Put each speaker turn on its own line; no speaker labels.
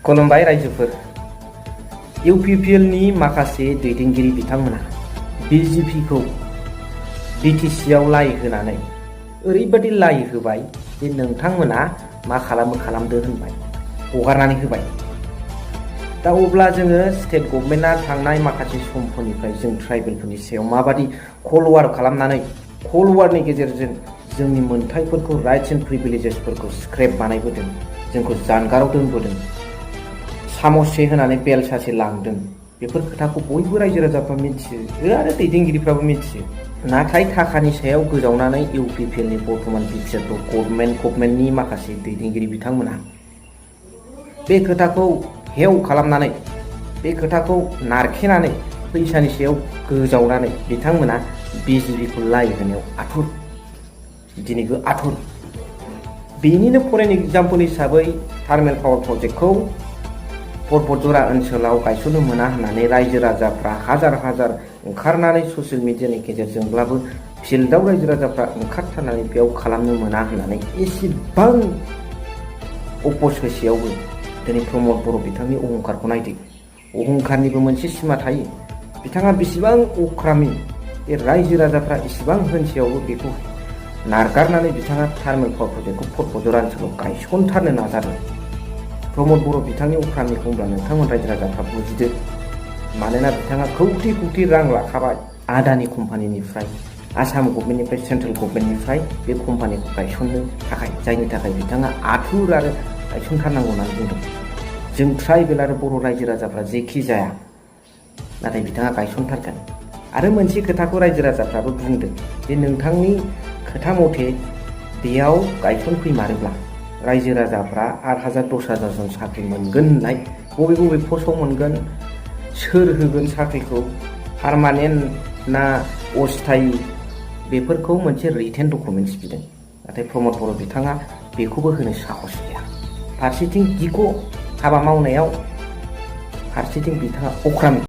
खुलुमबाय रायजोफोर। इउपिपिएल नि माखासे दैदेनगिरि बिथांमोना बिजेपिखौ बिटिसिआव लाइ होनानै ओरैबायदि लाइ होबाय जे नोंथांमोना मा खालामदो होनबाय, हगारनानै होबाय। दा अब्ला जोङो स्टेट गभर्नमेन्टआ थांनाय माखासे समफोरनिफ्राय जों ट्राइबेलफोरनि सायाव माबादि कलवार खालामनानै कलवारनि गेजेरजों जोंनि मोन्थाइफोरखौ राइट्स एन्ड प्रिभिलेजेसफोरखौ स्क्रेप बानायबोदों, जोंखौ जानगाराव दोनबोदों, सामससे होनानै बेल सासे लांदों, बेफोर खोथाखौ बयबो रायजो राजाफ्रा मिथियो आरो दैदेनगिरिफ्राबो मिथियो। नाथाय थाखानि सायाव गोजावनानै इउपिपिएल नि बर्तमान बिटिआर गभर्नमेन्टनि माखासे दैदेनगिरि बिथांमोना बे खोथाखौ हेव खालामनानै, बे खोथाखौ नारखेनानै फैसानि सायाव गोजावनानै बिथांमोना बिजेपिखौ लाइ होनायाव आथुर, दिनैबो आथुर। बेनिनो फरेन एग्जाम्पल हिसाबै थार्मेल पावार प्रजेक्टखौ परबतजरा ओनसोलाव गायसननो मोना होननानै रायजो राजाफ्रा हाजार हाजार ओंखारनानै ससियेल मिडियानि गेजेरजोंब्लाबो फिल्डआव रायजो राजाफ्रा ओंखारथारनानै बेयाव खालामनो मोना होननानै एसेबां अपस होसेयावबो दिनै प्रमद बर' बिथांनि अहंखारखौ नायदो। अहंखारनिबो मोनसे सिमा थायो। बिथाङा बेसेबां अख्रामि, बे रायजो राजाफ्रा इसेबां होनसेयावबो बेखौ नारगारनानै बिथाङा थार्मेल पावार प्रजेक्टखौ परबतजरा ओनसोलाव गायसनथारनो नाजादों। प्रमद बर' बिथांनि अख्रामनिखौ होनब्ला नोंथांमोन रायजो राजाफ्रा बुजिदो। मानोना बिथाङा कौटि कौटि रां लाखाबाय आदानि कम्पानिनिफ्राय, आसाम गभर्नमेन्टनिफ्राय, सेन्ट्रेल गभर्नमेन्टनिफ्राय बे कम्पानिखौ गायसननो थाखाय, जायनि थाखाय बिथाङा आथुर आरो गायसनथारनांगौ होननानै बुंदों। जों ट्राइबेल आरो बर' रायजो राजाफ्रा जेखि जाया, नाथाय बिथाङा गायसनथारगोन। आरो मोनसे खोथाखौ रायजो राजाफ्राबो बुंदों जे नोंथांनि खोथा मथे बेयाव गायसनफैमारोब्ला रायजो राजाफ्रा 8,000-10,000 जन साख्रि मोनगोन होननाय, बबे बबे पस्टआव मोनगोन, सोर होगोन साख्रिखौ, पारमानेन्ट ना अस्थायी, बेफोरखौ मोनसे रिटेन डकुमेन्टस बिदों। नाथाय प्रमद बर' बिथाङा बेखौबो होनो साहस गैया। फारसेथिं गिख' हाबा मावनायाव, फारसेथिं बिथाङा अख्रामि।